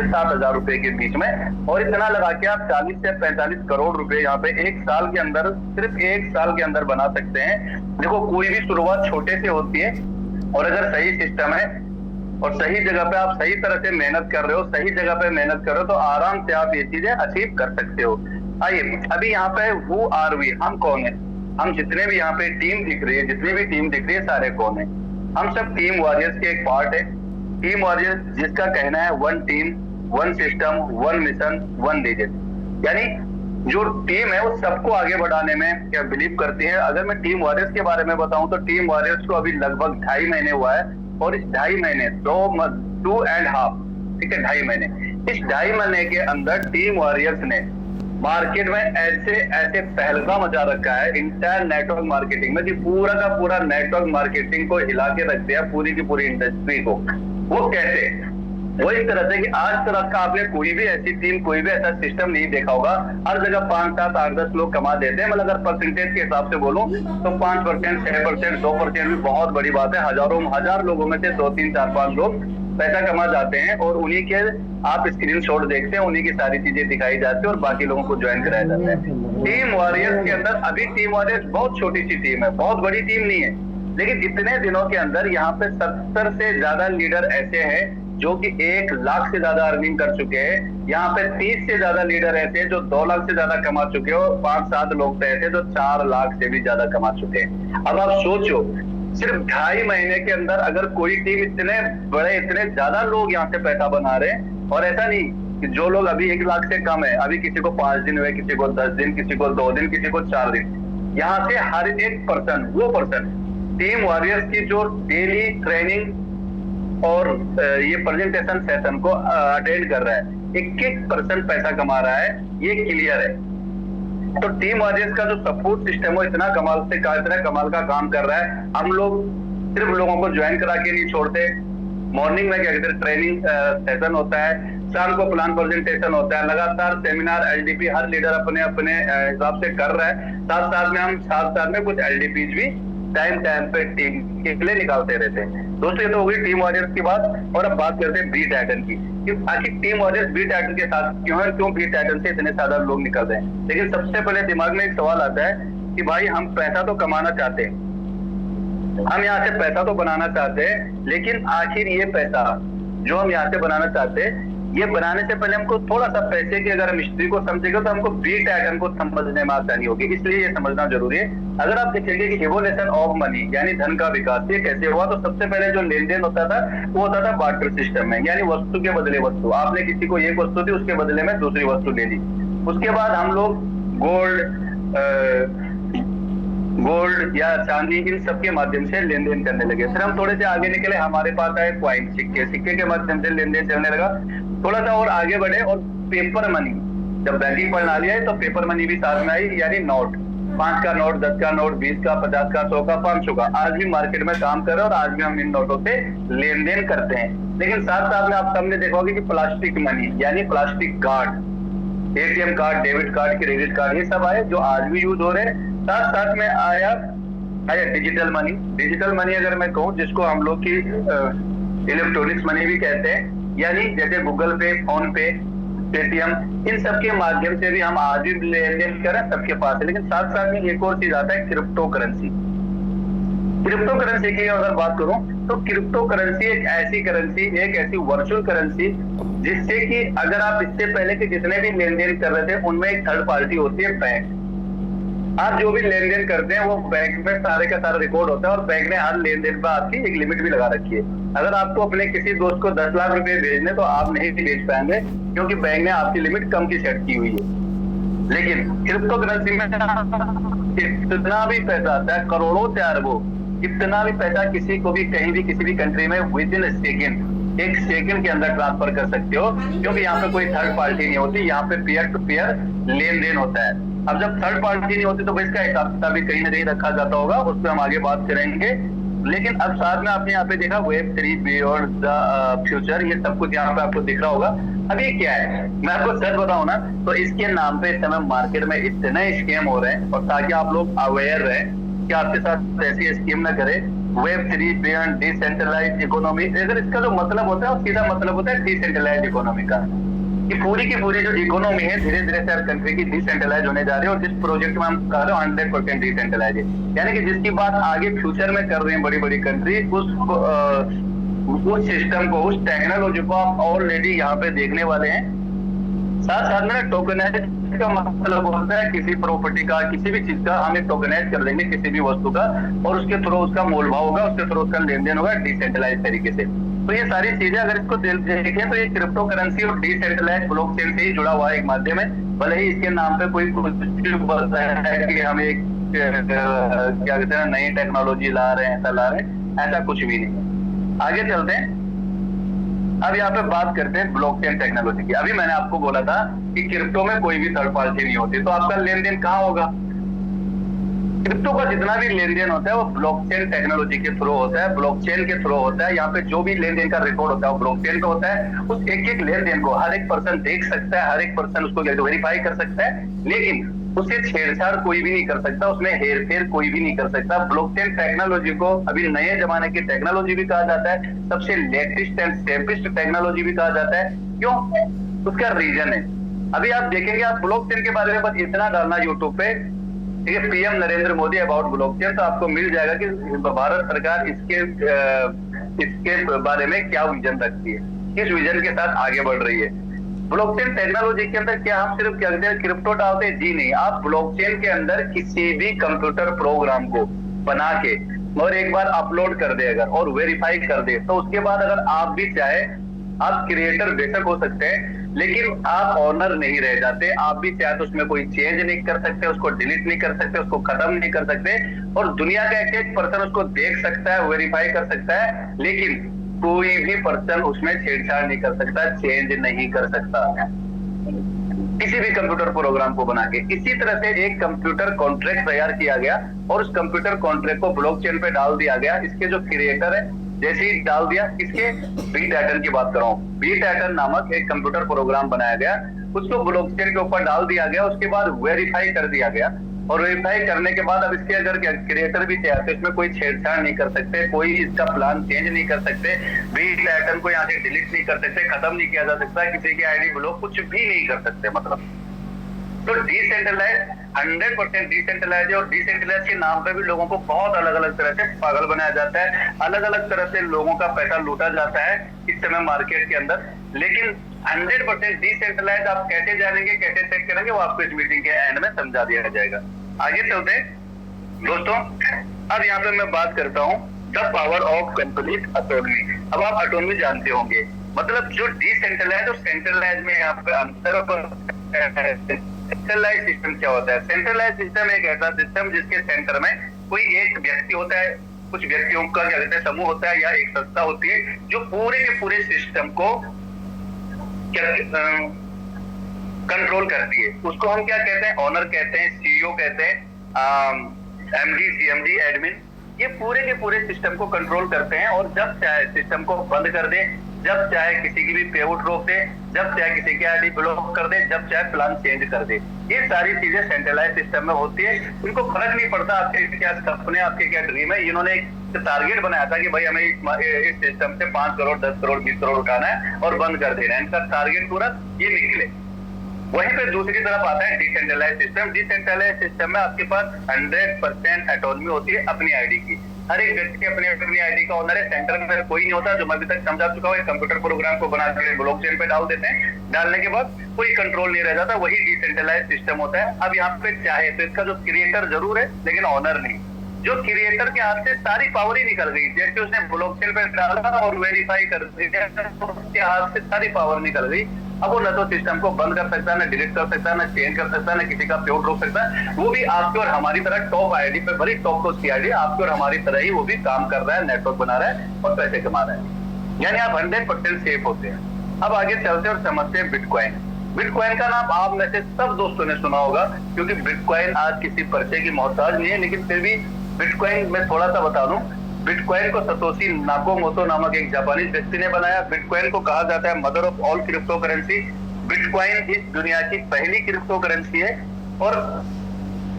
7,000 रुपए के बीच में, और इतना लगा के आप 40 से 45 करोड़ रुपए यहाँ पे एक साल के अंदर, सिर्फ एक साल के अंदर बना सकते हैं। देखो, कोई भी शुरुआत छोटे से होती है, और अगर सही सिस्टम है और सही जगह पे आप सही तरह से मेहनत कर रहे हो, सही जगह पे मेहनत कर रहे हो, तो आराम से आप ये चीजें अचीव कर सकते हो। आइए अभी यहाँ पे हु आर वी, हम कौन है, हम जितने भी यहाँ पे टीम दिख रही है, जितनी भी टीम दिख रही है, सारे कौन है? हम सब टीम वॉरियर्स के एक पार्ट है। टीम वॉरियर्स जिसका कहना है one team, one system, one mission, one vision, यानी जो टीम है वो सबको आगे बढ़ाने में क्या बिलीव करती है। अगर मैं टीम वॉरियर्स के बारे में बताऊं तो टीम वॉरियर्स को अभी लगभग 2.5 महीने हुआ है, और इस 2.5 महीने 2.5, ठीक है, 2.5 महीने, इस 2.5 महीने के अंदर टीम वॉरियर्स ने मार्केट में ऐसे ऐसे पहलगा मचा रखा है इंटायर नेटवर्क मार्केटिंग में, कि पूरा का पूरा नेटवर्क मार्केटिंग को हिला के रख दिया, पूरी की पूरी इंडस्ट्री को। वो कैसे? वो इस तरह से कि आज तक का आपने कोई भी ऐसी टीम, कोई भी ऐसा सिस्टम नहीं देखा होगा। हर जगह 5, 7, 8, 10 लोग कमा देते हैं। मतलब अगर परसेंटेज के हिसाब से बोलूं तो 5%, 6%, 2% भी बहुत बड़ी बात है। हजार लोगों में से 2, 3, 4, 5 लोग पैसा कमा जाते हैं, और उन्हीं के आप स्क्रीनशॉट देखते हैं, उन्हीं की सारी चीजें दिखाई जाती है, और बाकी लोगों को ज्वाइन कराया जाता है। टीम वॉरियर्स के अंदर अभी टीम वॉरियर्स बहुत छोटी सी टीम है, बहुत बड़ी टीम नहीं है, लेकिन इतने दिनों के अंदर यहाँ पे 70 से ज्यादा लीडर ऐसे हैं जो कि 1 लाख से ज्यादा अर्निंग कर चुके हैं। यहाँ पे 30 से ज्यादा लीडर ऐसे हैं जो 2 लाख से ज्यादा कमा चुके हैं, और 5-7 लोग ऐसे हैं जो 4 लाख से भी ज्यादा कमा चुके हैं। अब आप सोचो, सिर्फ 2.5 महीने के अंदर अगर कोई टीम इतने बड़े, इतने ज्यादा लोग यहाँ से पैसा बना रहे हैं, और ऐसा नहीं कि जो लोग अभी 1 लाख से कम है, अभी किसी को 5 दिन हुए, किसी को 10 दिन, किसी को 2 दिन, किसी को 4 दिन, यहाँ से हर एक पर्सन, वो पर्सन टीम वॉरियर्स की जो डेली ट्रेनिंग और ये प्रेजेंटेशन सेशन को अटेंड कर रहा है, 1-1% पैसा कमा रहा है, ये क्लियर है। तो टीम वॉरियर्स का जो सपोर्ट सिस्टम है इतना कमाल का काम कर रहा है। हम लोग सिर्फ लोगों को ज्वाइन करा के नहीं छोड़ते। मॉर्निंग में क्या कहते हैं, ट्रेनिंग सेशन होता है, शाम को प्लान प्रेजेंटेशन होता है, लगातार सेमिनार, एलडीपी हर लीडर अपने अपने हिसाब से कर रहा है। साथ में कुछ एलडीपीज भी टाइम पे टीम के लिए निकालते रहते हैं। दोस्तों, ये तो हो गई टीम वॉरियर्स की बात, और अब बात करते हैं बी टाइटन की। आखिर टीम वॉरियर्स बी टाइटन के साथ क्यों है, क्यों बी टाइटन से इतने ज्यादा लोग निकल रहे हैं? लेकिन सबसे पहले दिमाग में एक सवाल आता है कि भाई, हम पैसा तो कमाना चाहते हैं, हम यहाँ से पैसा तो बनाना चाहते हैं, लेकिन आखिर ये पैसा जो हम यहाँ से बनाना चाहते हैं, ये बनाने से पहले हमको थोड़ा सा पैसे की अगर हम हिस्ट्री को समझेंगे तो हमको बी टाइटन को समझने में आसानी होगी। इसलिए ये समझना जरूरी है। अगर आप देखेंगे कि इवोल्यूशन ऑफ मनी, यानी धन का विकास, ये कैसे हुआ, तो सबसे पहले जो लेन देन होता था वो होता था बार्टर सिस्टम में, यानी वस्तु के बदले वस्तु। आपने किसी को एक वस्तु दी, उसके बदले में दूसरी वस्तु ले ली। उसके बाद हम लोग गोल्ड या चांदी, इन सब के माध्यम से लेन देन करने लगे। फिर हम थोड़े से आगे निकले, हमारे पास आए क्वाइन, सिक्के के माध्यम से लेन देन चलने लगा। थोड़ा सा और आगे बढ़े और पेपर मनी, जब बैंकिंग प्रणाली आई तो पेपर मनी भी साथ में आई, यानी नोट, 5 का नोट, 10 का नोट, 20 का, 50 का, 100 का, 500 का, आज भी मार्केट में काम कर रहे हैं, और आज भी हम इन नोटों से लेन देन करते हैं। लेकिन साथ साथ में आप सबने देखा होगा कि प्लास्टिक मनी, यानी plastic card, ATM card, debit card, credit card, ये सब आए जो आज भी यूज हो रहे हैं। साथ साथ में आया डिजिटल मनी। डिजिटल मनी अगर मैं कहूँ, जिसको हम लोग की इलेक्ट्रॉनिक्स मनी भी कहते हैं, यानी जैसे गूगल पे, फोन पे, पेटीएम, इन सब के माध्यम से भी हम आज भी लेन देन करें, सबके पास है। लेकिन साथ साथ में एक और चीज आता है, क्रिप्टो करेंसी। क्रिप्टो करेंसी की अगर बात करूं तो क्रिप्टो करेंसी एक ऐसी करेंसी, एक ऐसी वर्चुअल करेंसी, जिससे कि अगर आप इससे पहले के जितने भी लेन देन कर रहे थे उनमें एक थर्ड पार्टी होती है, बैंक। आप जो भी लेन देन करते हैं वो बैंक में सारे का सारा रिकॉर्ड होता है, और बैंक ने हर लेन देन पर आपकी एक लिमिट भी लगा रखी है। अगर आपको अपने किसी दोस्त को 10 लाख रुपए भेजने तो आप नहीं भी भेज पाएंगे, क्योंकि बैंक ने आपकी लिमिट कम की सेट की हुई है। लेकिन क्रिप्टो करेंसी में इतना भी पैसा आता है, करोड़ों से अरबों, इतना भी पैसा किसी को भी कहीं भी किसी भी कंट्री में विद इन सेकेंड, 1 सेकेंड के अंदर ट्रांसफर कर सकते हो, क्योंकि यहाँ पे कोई थर्ड पार्टी नहीं होती, यहाँ पे पीयर टू पीयर लेन देन होता है। अब जब थर्ड पार्टी नहीं होती तो इसका हिसाब किताब भी कहीं ना कहीं रखा जाता होगा, उस पर हम आगे बात करेंगे। लेकिन अब साथ में आपने यहाँ पे देखा Web3 बियॉन्ड द फ्यूचर, ये सब कुछ यहाँ पे आपको दिख रहा होगा। अब ये क्या है, मैं आपको सच बताऊं ना, तो इसके नाम पे इस समय मार्केट में इतने स्कैम हो रहे हैं, और ताकि आप लोग अवेयर रहे कि आपके साथ ऐसी स्कीम ना करे, Web3 बियॉन्ड डिसेंट्रलाइज्ड इकोनॉमी, अगर इसका जो मतलब होता है वो सीधा मतलब होता है डिसेंट्रलाइज्ड इकोनॉमी का, कि पूरी की पूरी जो इकोनॉमी है धीरे धीरे से हर कंट्री की डिसेंट्रलाइज होने जा रही है। और जिस प्रोजेक्ट में हम कह रहे हो 100% डिसेंट्रलाइज है, यानी कि जिसकी बात आगे फ्यूचर में कर रही है बड़ी बड़ी कंट्री, उस सिस्टम को, उस टेक्नोलॉजी को आप ऑलरेडी यहाँ पे देखने वाले हैं। साथ साथ में टोकनाइज का मतलब होता है किसी प्रॉपर्टी का, किसी भी चीज का हम एक टोकनाइज कर लेंगे किसी भी वस्तु का, और उसके थ्रू उसका मोल भाव होगा, उसके थ्रू उसका लेन देन होगा डिसेंट्रलाइज तरीके से। तो ये सारी चीजें अगर इसको देखें तो ये क्रिप्टो करेंसी और डिसेंट्रलाइज ब्लॉकचेन से ही जुड़ा हुआ है एक माध्यम है। भले ही इसके नाम पे कोई कुछ है कि हम एक क्या कहते हैं नई टेक्नोलॉजी ला रहे हैं, ऐसा ला रहे हैं, ऐसा कुछ भी नहीं है। आगे चलते हैं। अब यहाँ पे बात करते हैं ब्लॉकचेन टेक्नोलॉजी की। अभी मैंने आपको बोला था कि क्रिप्टो में कोई भी थर्ड पार्टी नहीं होती, तो आपका लेन देन कहाँ होगा? क्रिप्टो का जितना भी लेन देन होता है वो ब्लॉकचेन टेक्नोलॉजी के थ्रू होता है, ब्लॉकचेन के थ्रू होता है। यहाँ पे जो भी लेन देन का रिकॉर्ड होता है वो ब्लॉकचेन का होता है। उस एक एक लेन देन को हर एक पर्सन देख सकता है, हर एक पर्सन उसको वेरीफाई कर सकता है, लेकिन उससे छेड़छाड़ कोई भी नहीं कर सकता, उसमें हेर फेर कोई भी नहीं कर सकता। ब्लॉकचेन टेक्नोलॉजी को अभी नए जमाने की टेक्नोलॉजी भी कहा जाता है, सबसे लेटेस्ट एंड सेफेस्ट टेक्नोलॉजी भी कहा जाता है। क्यों? उसका रीजन है, अभी आप देखेंगे, आप ब्लॉकचेन के बारे में बस इतना डालना यूट्यूब पे, ठीक है, PM Narendra Modi about blockchain, तो आपको मिल जाएगा कि भारत सरकार इसके बारे में क्या विजन रखती है, किस विजन के साथ आगे बढ़ रही है। ब्लॉकचेन टेक्नोलॉजी के अंदर क्या हम सिर्फ क्या कहते हैं क्रिप्टो डालते हैं? जी नहीं, आप ब्लॉकचेन के अंदर किसी भी कंप्यूटर प्रोग्राम को बना के और एक बार अपलोड कर दे अगर, और वेरीफाई कर दे, तो उसके बाद अगर आप भी चाहे, आप क्रिएटर बेशक हो सकते हैं लेकिन आप ऑनर नहीं रह जाते। आप भी चाहे तो उसमें कोई चेंज नहीं कर सकते, उसको डिलीट नहीं कर सकते, उसको खत्म नहीं कर सकते, और दुनिया का एक एक पर्सन उसको देख सकता है, वेरीफाई कर सकता है, लेकिन कोई भी पर्सन उसमें छेड़छाड़ नहीं कर सकता, चेंज नहीं कर सकता किसी भी कंप्यूटर प्रोग्राम को बना के। इसी तरह से एक कंप्यूटर कॉन्ट्रैक्ट तैयार किया गया और उस कंप्यूटर कॉन्ट्रैक्ट को ब्लॉकचेन पे डाल दिया गया। इसके जो क्रिएटर है, जैसे ही डाल दिया, किसके? बीटैटन की बात कर रहा हूँ। बीटैटन नामक एक कंप्यूटर प्रोग्राम बनाया गया, उसको ब्लॉकचेन के ऊपर डाल दिया गया, उसके बाद वेरीफाई कर दिया गया, और वेरीफाई करने के बाद अब इसके अगर क्रिएटर भी चाहते इसमें कोई छेड़छाड़ नहीं कर सकते, कोई इसका प्लान चेंज नहीं कर सकते, बीटैटन को यहाँ से डिलीट नहीं कर सकते, खत्म नहीं किया जा सकता, किसी की आईडी ब्लॉक कुछ भी नहीं कर सकते। मतलब तो डिसेंट्रलाइज 100% डिसेंट्रलाइज है, और डिसेंट्रलाइज के नाम पे भी लोगों को बहुत अलग अलग तरह से पागल बनाया जाता है, अलग अलग तरह से लोगों का पैसा लूटा जाता है इस समय मार्केट के अंदर। लेकिन 100% डिसेंट्रलाइज आप कैसे जानेंगे, कैसे चेक करेंगे, वो आपको इस मीटिंग के एंड में समझा दिया जाएगा। आगे चलते हैं दोस्तों। अब यहाँ पे मैं बात करता हूँ the power of complete autonomy. अब आप ऑटोनॉमी जानते होंगे, मतलब जो डिसेंट्रलाइज और सेंट्रलाइज में यहाँ पे अंतर। सेंट्रलाइज सिस्टम क्या होता है? सेंट्रलाइज सिस्टम एक ऐसा सिस्टम जिसके सेंटर में कोई एक व्यक्ति होता है, कुछ व्यक्तियों का क्या कहते हैं समूह होता है, या एक संस्था होती है जो पूरे के पूरे सिस्टम को कंट्रोल करती है। उसको हम क्या कहते हैं? ऑनर कहते हैं, सीईओ कहते हैं, एमडी, सीएमडी, एडमिन। ये पूरे के पूरे सिस्टम को कंट्रोल करते हैं, और जब चाहे सिस्टम को बंद कर दे, जब चाहे किसी की भी पेआउट रोक दे, जब चाहे किसी की आईडी ब्लॉक कर दे, जब चाहे प्लान चेंज कर दे। ये सारी चीजें सेंट्रलाइज सिस्टम में होती है। उनको फर्क नहीं पड़ता आपके क्या सपने, आपके क्या ड्रीम है। इन्होंने एक टारगेट बनाया था कि भाई हमें इस सिस्टम से 5 करोड़ 10 करोड़ 20 करोड़ उठाना है और बंद कर देना है। इनका टारगेट पूरा ये निकले। वहीं पे दूसरी तरफ आता है डिसेंट्रलाइज सिस्टम। डिसेंट्रलाइज सिस्टम में आपके पास 100% ऑटोनॉमी होती है अपनी आईडी की। हर एक व्यक्ति अपनी अपनी आईडी का ओनर है। सेंटर में कोई नहीं होता, जो मैं अभी तक समझा चुका हूँ। कंप्यूटर प्रोग्राम को बना के ब्लॉकचेन पे डाल देते हैं, डालने के बाद कोई कंट्रोल नहीं रह जाता, वही डिसेंट्रलाइज सिस्टम होता है। अब यहाँ पे चाहे तो इसका जो क्रिएटर जरूर है लेकिन ऑनर नहीं। जो क्रिएटर के हाथ से सारी पावर ही निकल गई, जैसे उसने ब्लॉकचेन पे डाला और वेरीफाई कर दिया, उसके हाथ से सारी पावर निकल गई। अब वो न तो सिस्टम को बंद कर सकता है, न डिलीट कर सकता है, न चेंज कर सकता है, न किसी का पेआउट रोक सकता है। वो भी आपके और हमारी तरह टॉप आईडी पे, भली टॉप को उसकी आईडी आपके और हमारी तरह ही वो भी काम कर रहा है, नेटवर्क बना रहा है और पैसे कमा रहा है। यानी आप 100% सेफ होते हैं। अब आगे चलते और समझते हैं बिटकॉइन। बिटकॉइन का नाम आप में से सब दोस्तों ने सुना होगा, क्योंकि बिटकॉइन आज किसी परिचय की मोहताज नहीं है। लेकिन फिर भी बिटकॉइन में थोड़ा सा बता दूं, बिटकॉइन को सतोशी नाकामोटो नामक एक जापानीज व्यक्ति ने बनाया। बिटकॉइन को कहा जाता है mother of all crypto currency. Bitcoin इस दुनिया की पहली क्रिप्टो करेंसी है। और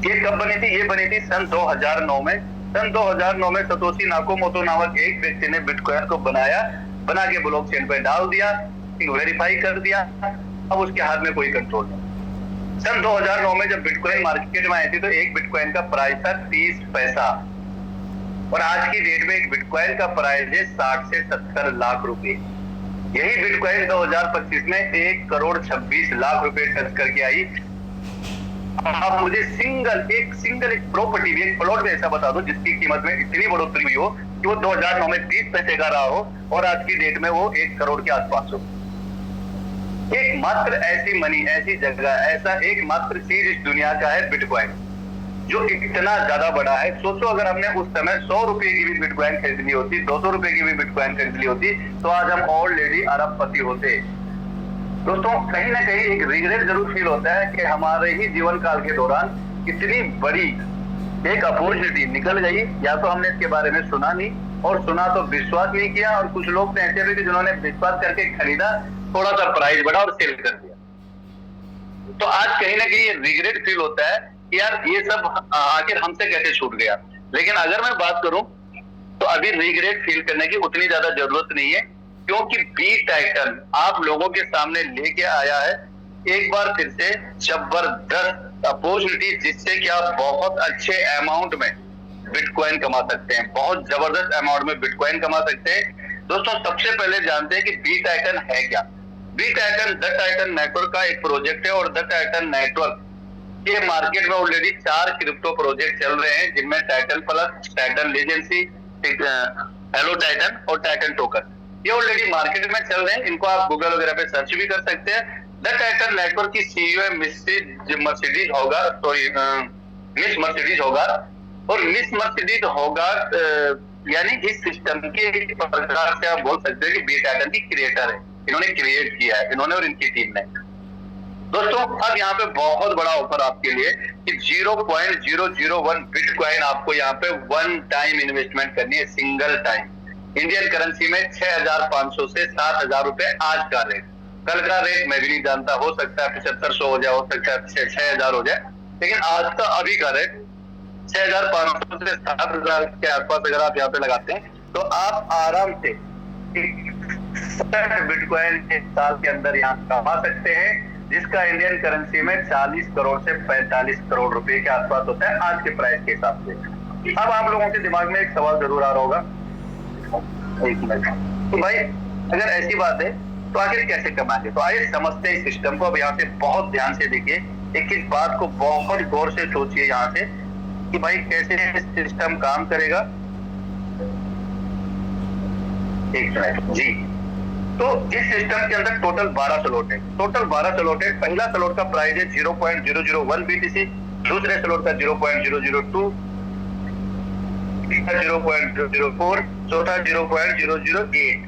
ये कब बनी थी? ये बनी थी सन 2009 में। सन 2009 में सतोशी नाकामोटो नामक एक व्यक्ति ने बिटकॉइन को बना के ब्लॉकचेन पे डाल दिया, वेरीफाई कर दिया। अब उसके हाथ में कोई कंट्रोल नहीं। सन 2009 में जब बिटकॉइन मार्केट में आई थी तो एक बिटकॉइन का प्राइस था 30 पैसा, और आज की डेट में एक बिटकॉइन का प्राइस है 60 से 70 लाख रुपए। यही बिटकॉइन 2025 में 1 करोड़ 26 लाख रुपए टच करके आई। आप मुझे सिंगल एक प्रॉपर्टी भी, एक प्लॉट भी ऐसा बता दो जिसकी कीमत में इतनी बढ़ोतरी हुई हो कि वो 2009 में 30 पैसे का रहा हो और आज की डेट में वो 1 करोड़ के आसपास हो। एकमात्र ऐसी मनी, ऐसी जगह, ऐसा एकमात्र चीज इस दुनिया का है बिटकॉइन, जो इतना ज्यादा बड़ा है। सोचो अगर हमने उस समय 100 रुपए की भी बिटकॉइन खरीदनी होती, 200 रुपए की भी बिटकॉइन खरीदनी होती, तो आज हम ऑलरेडी अरबपति होते। दोस्तों, कहीं ना कहीं एक रिग्रेट जरूर फील होता है कि हमारे ही जीवन काल के दौरान इतनी बड़ी एक अपॉर्चुनिटी निकल गई। या तो हमने इसके बारे में सुना नहीं, और सुना तो विश्वास नहीं किया, और कुछ लोग तो ऐसे भी थे जिन्होंने विश्वास करके खरीदा, थोड़ा सा प्राइस बढ़ा और सेल कर दिया। तो आज कहीं ना कहीं रिग्रेट फील होता है कि यार ये सब आखिर हमसे कैसे छूट गया। लेकिन अगर मैं बात करूं तो अभी रिग्रेट फील करने की उतनी ज्यादा जरूरत नहीं है, क्योंकि BTitan आप लोगों के सामने लेके आया है एक बार फिर से जबरदस्त अपॉर्चुनिटी, जिससे कि आप बहुत अच्छे अमाउंट में बिटकॉइन कमा सकते हैं, बहुत जबरदस्त अमाउंट में बिटकॉइन कमा सकते हैं। दोस्तों, सबसे पहले जानते हैं कि BTitan है क्या। BTitan द टाइटन नेटवर्क का एक प्रोजेक्ट है, और द टाइटन नेटवर्क के मार्केट में ऑलरेडी 4 क्रिप्टो प्रोजेक्ट चल रहे हैं, जिनमें Titan plus, Titan legacy, hello Titan और टाइटन टोकन, ये ऑलरेडी मार्केट में चल रहे हैं। इनको आप गूगल वगैरह पे सर्च भी कर सकते हैं। द टाइटन नेटवर्क की CEO है मिस मर्सिडीज होगार्थ, और मिस मर्सिडीज होगार्थ यानी इस सिस्टम के एक प्रकार से आप बोल सकते हैं कि BTitan की क्रिएटर है, इन्होंने क्रिएट किया है, इन्होंने और इनकी टीम ने। दोस्तों, अब यहाँ पे बहुत बड़ा ऑफर आपके लिए कि 0.001 बिटकॉइन आपको यहाँ पे 1 टाइम इन्वेस्टमेंट करनी है, सिंगल टाइम। इंडियन करेंसी में 6,500 से 7,000 रुपए आज का रेट। कल का रेट मैं भी नहीं जानता, हो सकता है 7500 हो जाए, हो सकता है 6,000 हो जाए, लेकिन आज का अभी का रेट 6,500 से 7,000 के आसपास अगर आप यहाँ पे लगाते हैं तो आप आराम से बिटकॉइन के साल के अंदर यहाँ कमा सकते हैं, जिसका इंडियन करेंसी में 40 करोड़ से 45 करोड़ रुपए के आसपास होता है आज के प्राइस के हिसाब से। अब आप लोगों के दिमाग में एक सवाल जरूर आ रहा होगा, एक मिनट, तो भाई अगर ऐसी बात है तो आखिर कैसे कमाएंगे। तो आइए समझते हैं इस सिस्टम को। अब यहाँ से बहुत ध्यान से देखिए, एक बात को बहुत गौर से सोचिए यहाँ से कि भाई कैसे सिस्टम काम करेगा। एक मिनट जी। तो इस सिस्टम के अंदर टोटल 12 स्लॉट है, पहला स्लॉट का प्राइस है 0.001 BTC, दूसरे स्लॉट का 0.002, 0.004, चौथा 0.008,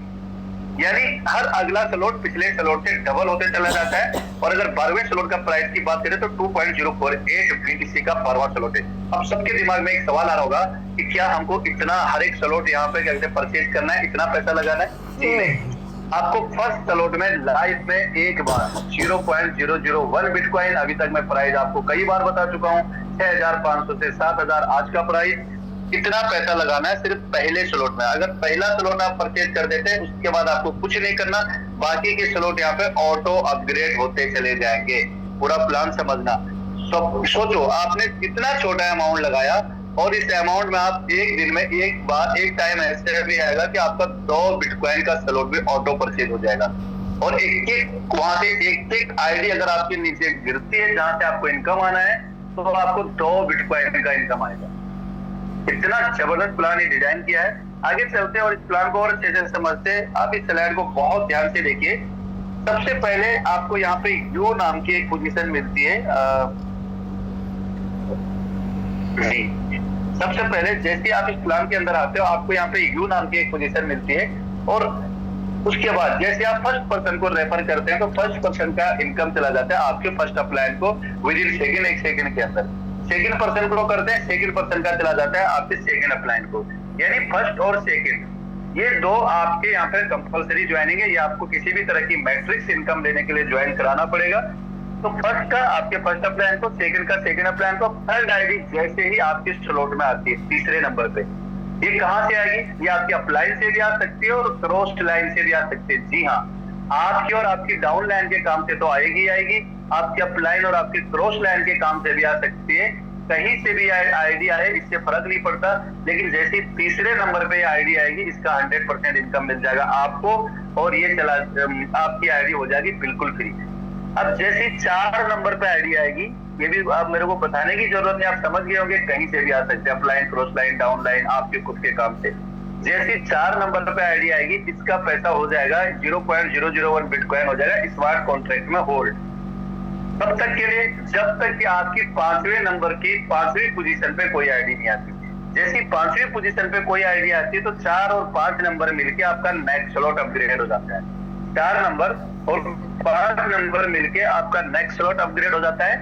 यानी हर अगला स्लॉट पिछले स्लॉट से डबल होते चला जाता है। और अगर 12वें स्लॉट का प्राइस की बात करें तो 2.048 BTC का 12वां स्लॉट है। अब सबके दिमाग में एक सवाल आ रहा होगा कि क्या हमको इतना हर एक स्लॉट यहाँ पे कैसे परचेज करना है, इतना पैसा लगाना है? जी नहीं, आपको फर्स्ट स्लॉट में लाइफ में एक बार 0.001 बिटकॉइन, अभी तक मैं प्राइस आपको कई बार बता चुका हूँ, 6,500 से 7,000 आज का प्राइस, इतना पैसा लगाना है सिर्फ पहले स्लॉट में। अगर पहला स्लॉट आप परचेज कर देते हैं उसके बाद आपको कुछ नहीं करना, बाकी के स्लॉट यहाँ पे ऑटो अपग्रेड होते चले जाएंगे। पूरा प्लान समझना। सोचो आपने कितना छोटा अमाउंट लगाया और इस अमाउंट में आप एक दिन में एक टाइम ऐसे भी आएगा कि आपका 2 बिटकॉइन का स्लॉट भी ऑटो परचेज हो जाएगा। और एक वहां से एक आईडी अगर आपके नीचे गिरती है जहां से आपको इनकम आना है तो आपको 2 बिटकॉइन का इनकम आएगा। इतना जबरदस्त प्लान ये डिजाइन किया है। आगे चलते हैं और इस प्लान को और अच्छे से समझते हैं। आप इस स्लाइड को बहुत ध्यान से देखिए। सबसे पहले आपको यहाँ पे यू नाम की एक पोजीशन मिलती है। सबसे पहले जैसे आप इस प्लान के अंदर आते हो आपको यहाँ पे यू नाम की एक पोजीशन मिलती है, और उसके बाद जैसे आप फर्स्ट पर्सन को रेफर करते हैं तो फर्स्ट पर्सन का इनकम चला जाता है आपके फर्स्ट अपलाइन को विद इन सेकंड, एक सेकंड के अंदर। सेकंड पर्सन को करते हैं, सेकंड पर्सन का चला जाता है आपके सेकंड अपलाइन को। यानी फर्स्ट और सेकंड ये 2 आपके यहाँ पे कंपलसरी ज्वाइनिंग है। ये आपको किसी भी तरह की मैट्रिक्स इनकम लेने के लिए ज्वाइन कराना पड़ेगा। तो फर्स्ट का आपके फर्स्ट अप्लायन को, सेकंड का सेकंड अप्लायन को, थर्ड आईडी जैसे ही आपकी स्लॉट में आती है तीसरे नंबर पे, ये कहां से आएगी? ये आपकी अपलाइन से भी आ सकती है और क्रॉस लाइन से भी आ सकती है। जी हाँ, आपकी और आपकी डाउन लाइन के काम से तो आएगी आएगी, आपकी अपलाइन और आपकी क्रॉस लाइन के काम से भी आ सकती है। कहीं से भी आईडी आए इससे फर्क नहीं पड़ता, लेकिन जैसे तीसरे नंबर पे आईडी आएगी इसका 100% इनकम मिल जाएगा आपको, और ये चला आपकी आईडी हो जाएगी बिल्कुल फ्री। अब जैसे 4 नंबर पे आईडी आएगी, ये भी आप मेरे को बताने की जरूरत नहीं, आप समझ गए होंगे, कहीं से भी आ सकते हैं, upline, cross line, down line, आपके खुद के काम से। जैसे 4 नंबर पे आईडी आएगी, इसका पैसा हो जाएगा 0.001 बिटकॉइन हो जाएगा स्मार्ट कॉन्ट्रैक्ट में होल्ड। तब तक के लिए जब तक कि आपकी 5वें नंबर की 5वीं पोजीशन पे कोई आईडी नहीं आती। जैसी 5वीं पोजीशन पे कोई आईडी आती है तो 4 और 5 नंबर मिलके आपका नेक्स्ट स्लॉट अपग्रेड हो जाता है। 4 नंबर और 5 नंबर मिलके आपका नेक्स्ट स्लॉट अपग्रेड हो जाता है,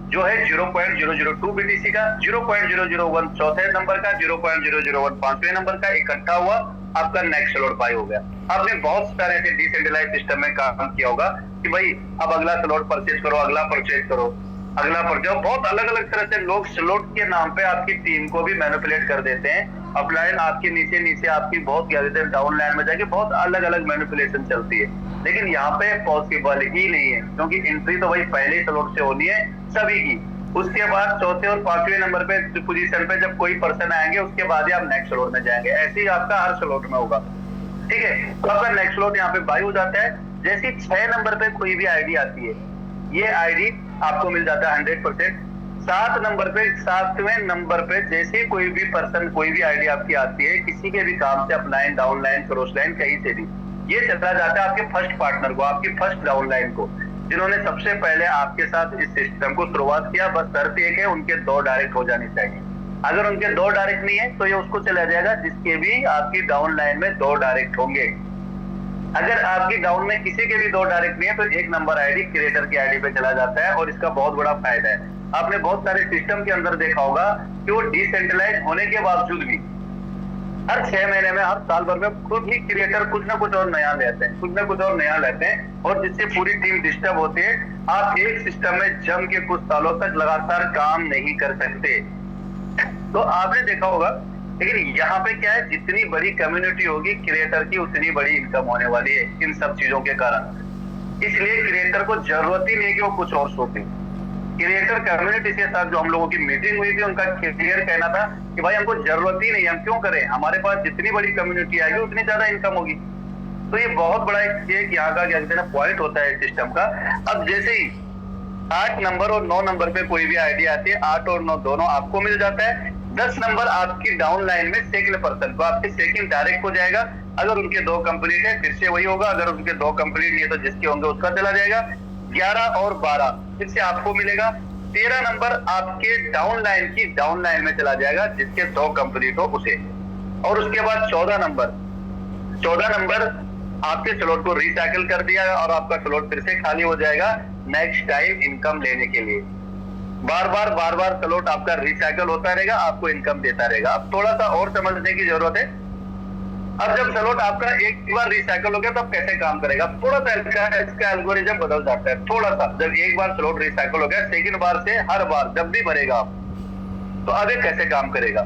जो है 0.002 BTC का, 0.001 चौथे नंबर का, 0.001 5वें नंबर का, इकट्ठा हुआ आपका नेक्स्ट स्लॉट बाय हो गया। आपने बहुत सारे ऐसे डिसेंट्रलाइज सिस्टम में काम किया होगा कि भाई अब अगला स्लॉट परचेज करो, अगला परचेज करो, अगला परचेज। बहुत अलग अलग तरह से लोग स्लॉट के नाम पे आपकी टीम को भी मैनिपुलेट कर देते हैं। अपलाइन आपके नीचे नीचे आपकी बहुत क्या देते हैं, डाउन लाइन में जाके बहुत अलग अलग मैनिपुलेशन चलती है, लेकिन यहाँ पे पॉसिबल ही नहीं है, क्योंकि एंट्री तो भाई पहले स्लॉट से होनी है सभी की। उसके बाद चौथे और 5वें नंबर पे पोजीशन पे जब कोई पर्सन आएंगे उसके बाद ही आप नेक्स्ट स्लॉट में जाएंगे। ऐसे ही आपका हर स्लॉट में होगा, ठीक है। तो आपका नेक्स्ट स्लॉट यहाँ पे बाय हो जाता है। जैसे 6 नंबर पे कोई भी आईडी आती है, ये आईडी आपको मिल जाता है 100%। 7 नंबर पे, 7वें नंबर पे जैसे कोई भी पर्सन, कोई भी आईडी आपकी आती है किसी के भी काम से, upline, down line, cross line, कहीं से भी, ये चला जाता है आपके फर्स्ट पार्टनर को, आपकी फर्स्ट डाउन लाइन को, जिन्होंने सबसे पहले आपके साथ इस सिस्टम को शुरुआत किया। बस शर्त एक है, उनके 2 डायरेक्ट हो जानी चाहिए। अगर उनके 2 डायरेक्ट नहीं है तो ये उसको चला जाएगा जिसके भी आपकी डाउन लाइन में 2 डायरेक्ट होंगे। अगर आपकी डाउन में किसी के भी 2 डायरेक्ट नहीं है तो 1 नंबर आईडी क्रिएटर की आईडी पे चला जाता है, और इसका बहुत बड़ा फायदा है। आपने बहुत सारे सिस्टम के अंदर देखा होगा कि वो डिसेंट्रलाइज होने के बावजूद भी हर 6 महीने में, हर साल भर में खुद ही क्रिएटर कुछ ना कुछ और नया लेते हैं, कुछ ना कुछ और नया लेते हैं, और जिससे पूरी टीम डिस्टर्ब होती है। आप एक सिस्टम में जम के कुछ सालों तक लगातार काम नहीं कर सकते। तो आपने देखा होगा, लेकिन यहाँ पे क्या है, जितनी बड़ी कम्युनिटी होगी क्रिएटर की उतनी बड़ी इनकम होने वाली है इन सब चीजों के कारण। इसलिए क्रिएटर को जरूरत ही नहीं कि वो कुछ और सोचे। क्रिएटर कम्युनिटी के साथ जो हम लोगों की मीटिंग हुई थी, उनका क्लियर कहना था कि भाई हमको जरूरत ही नहीं, हम क्यों करें, हमारे पास जितनी बड़ी कम्युनिटी आएगी उतनी ज्यादा इनकम होगी। तो ये बहुत बड़ा एक यहाँ का क्या कहते हैं पॉइंट होता है सिस्टम का। अब जैसे ही 8 नंबर और 9 नंबर पे कोई भी आइडिया आती है, 8 और 9 दोनों आपको मिल जाता है। 10 नंबर आपकी डाउन लाइन में सेकंड पर्सन को, आपके सेकंड डायरेक्ट हो जाएगा। अगर उनके 2 कंप्लीट है फिर से वही होगा, अगर उनके 2 कंप्लीट नहीं है तो जिसके होंगे उसका चला जाएगा। 11 और 12 फिर से आपको मिलेगा। 13 नंबर आपके डाउन लाइन की डाउन लाइन में चला जाएगा, जिसके 2 कंप्लीट हो उसे। और उसके बाद 14 नंबर आपके स्लॉट को रिसाइकिल कर दिया और आपका स्लॉट फिर से खाली हो जाएगा नेक्स्ट टाइम इनकम लेने के लिए। बार बार स्लॉट आपका रिसाइकिल होता रहेगा, आपको इनकम देता रहेगा। अब थोड़ा सा और समझने की जरूरत है। अब जब स्लॉट आपका एक बार रिसाइकिल हो गया तब कैसे काम करेगा, थोड़ा सा इसका एल्गोरिथम बदल जाता है। थोड़ा सा जब एक बार स्लॉट रिसाइकिल हो गया, सेकंड बार से हर बार जब भी भरेगा आप, तो आगे कैसे काम करेगा।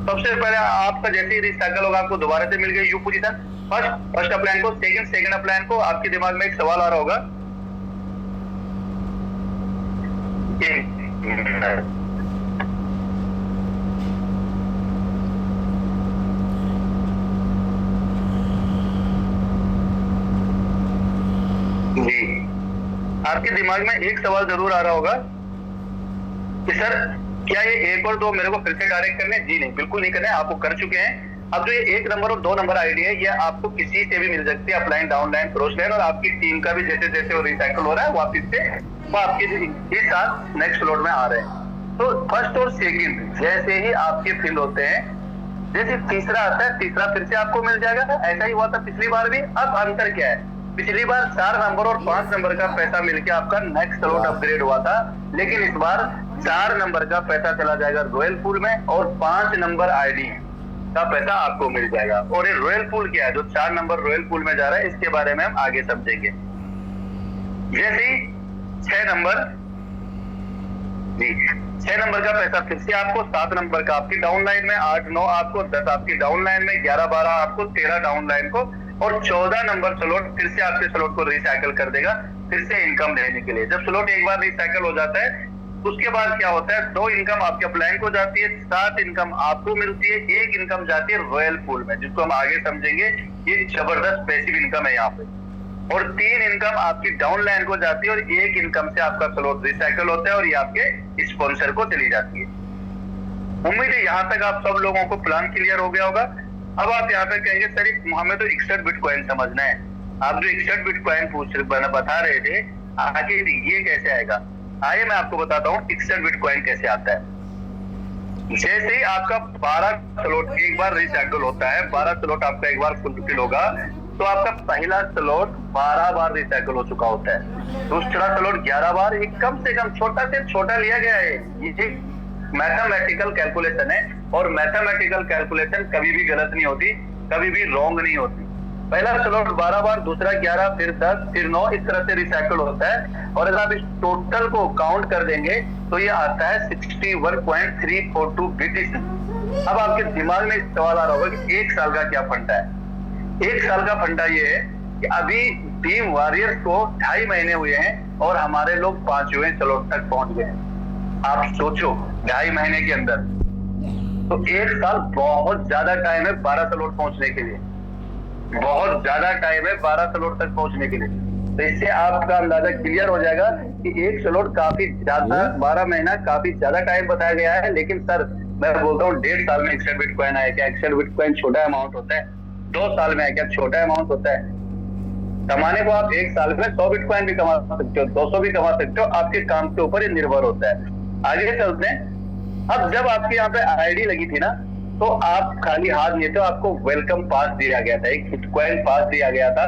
सबसे पहले आपका जैसे ही रिसाइकिल होगा आपको दोबारा से मिल गई यू पोजीशन, फर्स्ट अपलाइन को, सेकंड अपलाइन को। आपके दिमाग में एक सवाल आ रहा होगा, जी आपके दिमाग में एक सवाल जरूर आ रहा होगा कि सर क्या ये 1 और 2 मेरे को फिर से डायरेक्ट करने? जी नहीं, बिल्कुल नहीं करने, आपको कर चुके हैं। अब जो ये 1 नंबर और 2 नंबर आईडी है, ये आपको किसी से भी मिल सकती है, upline, down line, cross line, और आपकी टीम का भी जैसे जैसे वो रिसाइकिल हो रहा है वापिस से वो आपके साथ नेक्स्ट स्लॉट में आ रहे हैं। तो फर्स्ट और सेकंड जैसे ही आपके फिल होते हैं, जैसे तीसरा आता है, तीसरा फिर से आपको मिल जाएगा। ऐसा ही हुआ था पिछली बार भी। अब अंतर क्या है, पिछली बार 4 नंबर और 5 नंबर का पैसा मिलके आपका नेक्स्ट स्लॉट अपग्रेड हुआ था, लेकिन इस बार 4 नंबर का पैसा चला जाएगा रॉयल पूल में और 5 नंबर आईडी का पैसा आपको मिल जाएगा। और ये रॉयल पूल क्या है, जो 4 नंबर रॉयल पूल में जा रहा है, इसके बारे में हम आगे समझेंगे। जैसे ही 6 नंबर जी, 6 नंबर का पैसा फिर से आपको, 7 नंबर का आपकी डाउन लाइन में, 8 9 आपको, 10 आपकी डाउन लाइन में, 11 12 आपको, 13 डाउन लाइन को, और 14 नंबर स्लॉट फिर से आपके स्लॉट को रिसाइकल कर देगा फिर से इनकम लेने के लिए। जब स्लॉट एक बार रिसाइकल हो जाता है उसके बाद क्या होता है, 2 इनकम आपके अपलाइन को जाती है, 7 इनकम आपको मिलती है, 1 इनकम जाती है रॉयल पूल में, जिसको हम आगे समझेंगे। ये जबरदस्त पैसिव इनकम है यहाँ पे। और 3 इनकम आपकी डाउन लाइन को जाती है, और 1 इनकम से आपका स्लॉट रिसाइकल होता है और ये आपके स्पॉन्सर को चली जाती है। उम्मीद है यहाँ तक आप सब लोगों को प्लान क्लियर हो गया होगा। अब आप यहाँ पे कहेंगे सर हमें तो 61 बिटकॉइन समझना है। आप जो 61 बिटकॉइन बता रहे थे, आखिर ये कैसे आएगा? आइए मैं आपको बताता हूँ 61 बिटकॉइन कैसे आता है। जैसे ही आपका 12 स्लॉट एक बार रिसाइकल होता है, 12 स्लॉट आपका एक बार फुलफिल होगा, तो आपका पहला स्लॉट 12 बार रिसाइकल हो चुका होता है, दूसरा स्लॉट 11 बार। एक कम से कम छोटा से छोटा लिया गया है, ये मैथमेटिकल कैलकुलेशन है, और मैथमेटिकल कैलकुलेशन कभी भी गलत नहीं होती, कभी भी रॉन्ग नहीं होती। पहला स्लॉट 12 बार, दूसरा 11, फिर 10, फिर 9, इस तरह से रिसाइकल होता है। और अगर आप इस टोटल को काउंट कर देंगे तो ये आता है 61.342 BTC। अब आपके दिमाग में सवाल आ रहा होगा कि 1 साल का क्या फंडा है। 1 साल का फंडा ये है कि अभी टीम वॉरियर्स को 2.5 महीने हुए हैं और हमारे लोग 5वें स्लॉट तक पहुंच गए हैं। आप सोचो 2.5 महीने के अंदर, तो 1 साल बहुत ज्यादा टाइम है 12 स्लॉट पहुंचने के लिए, बहुत ज्यादा टाइम है 12 स्लॉट तक पहुंचने के लिए। तो इससे आपका अंदाजा क्लियर हो जाएगा कि 1 स्लॉट काफी ज्यादा, 12 महीना काफी ज्यादा टाइम बताया गया है। लेकिन सर मैं बोलता हूँ 1.5 साल में 61 बिटकॉइन आया, क्या 61 बिटकॉइन छोटा अमाउंट होता है? 2 साल में है क्या छोटा अमाउंट होता है? कमाने को आप 1 साल में 100 बिटकॉइन भी कमा सकते हो, 200 भी कमा सकते हो, आपके काम के ऊपर ये निर्भर होता है। आगे चलते हैं। अब जब आपके यहाँ पे आईडी लगी थी ना, तो आप खाली हाथ नहीं थे, आपको वेलकम पास दिया गया था, एक बिटकॉइन पास दिया गया था।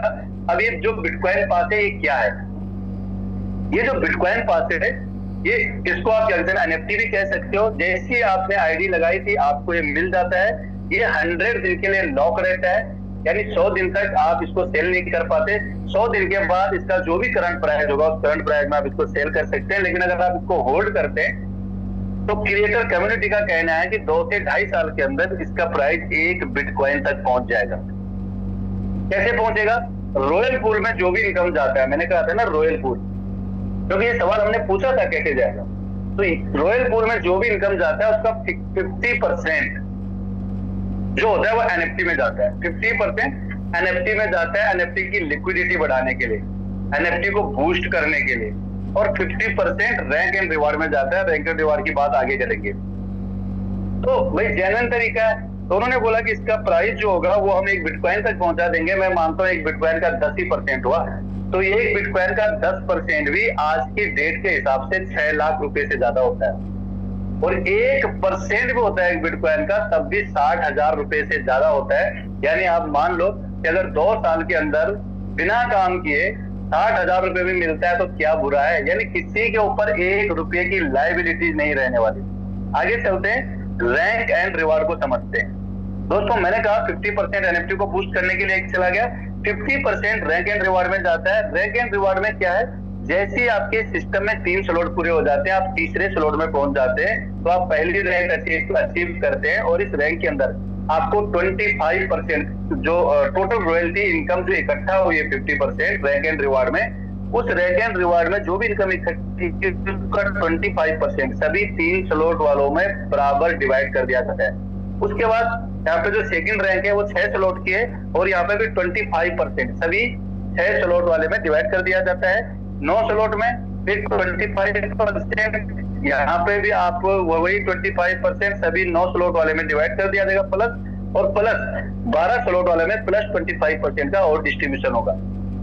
अब ये जो बिटकॉइन पास है ये क्या है? ये जो बिटकॉइन पास है ये, इसको आप क्या कहते हैं, एनएफटी भी कह सकते हो। जैसे ही आपने आईडी लगाई थी आपको ये मिल जाता है। ये 100 दिन के लिए लॉक रहता है, यानी 100 दिन तक आप इसको सेल नहीं कर पाते। 100 दिन के बाद इसका जो भी करंट प्राइस होगा उस करंट प्राइस में आप इसको सेल कर सकते हैं। लेकिन अगर आप इसको होल्ड करते हैं तो क्रिएटर कम्युनिटी का कहना है कि 2 से 2.5 साल के अंदर इसका प्राइस 1 बिटकॉइन तक पहुंच जाएगा। कैसे पहुंचेगा? रॉयल पूल में जो भी इनकम जाता है, मैंने कहा था ना रॉयल पूल, क्योंकि ये सवाल हमने पूछा था कैसे जाएगा। तो रॉयल पूल में जो भी इनकम जाता है उसका 50% जो होता है वो एनएफटी में जाता है। 50% एनएफटी में जाता है, एनएफटी की लिक्विडिटी बढ़ाने के लिए, एनएफटी को बूस्ट करने के लिए, और 50% रैंक एंड रिवार्ड में जाता है। रैंक एंड रिवार्ड की बात आगे करेंगे। तो भाई जेन्युइन तरीका है। तो उन्होंने बोला कि इसका प्राइस जो होगा वो हम 1 बिटकॉइन तक पहुंचा देंगे। मैं मानता हूँ 1 बिटकॉइन का 10% हुआ, तो ये 1 बिटकॉइन का 10% भी आज की डेट के हिसाब से 6 लाख रुपए से ज्यादा होता है। और 1% भी होता है 1 बिटकॉइन का, तब भी 60,000 रुपए से ज्यादा होता है। यानी आप मान लो कि अगर 2 साल के अंदर बिना काम किए 60,000 रुपए भी मिलता है तो क्या बुरा है? यानी किसी के ऊपर 1 रुपए की लायबिलिटी नहीं रहने वाली। आगे चलते हैं, रैंक एंड रिवार्ड को समझते हैं। दोस्तों मैंने कहा 50% एनएफटी को बूस्ट करने के लिए एक चला गया, 50% रैंक एंड रिवार्ड में जाता है। रैंक एंड रिवार्ड में क्या है? जैसे ही आपके सिस्टम में 3 स्लॉट पूरे हो जाते हैं, आप तीसरे स्लॉट में पहुंच जाते हैं, तो आप पहली रैंक अचीव करते हैं। और इस रैंक के अंदर आपको 25% जो टोटल रॉयल्टी इनकम जो इकट्ठा हुई है 50% रैंक एंड रिवार्ड में, उस रैंक एंड रिवार्ड में जो भी इनकम इकट्ठी 25% सभी 3 स्लॉट वालों में बराबर डिवाइड कर दिया जाता है। उसके बाद यहाँ पे जो सेकंड रैंक है वो 6 स्लॉट की है, और यहाँ पे भी 25% सभी 6 स्लॉट वाले में डिवाइड कर दिया जाता है। 9 स्लॉट में फिर 25%, यहाँ पे भी आप वही 25% सभी 9 स्लॉट वाले में डिवाइड कर दिया जाएगा प्लस, और प्लस 12 स्लॉट वाले में प्लस 25% का और डिस्ट्रीब्यूशन होगा।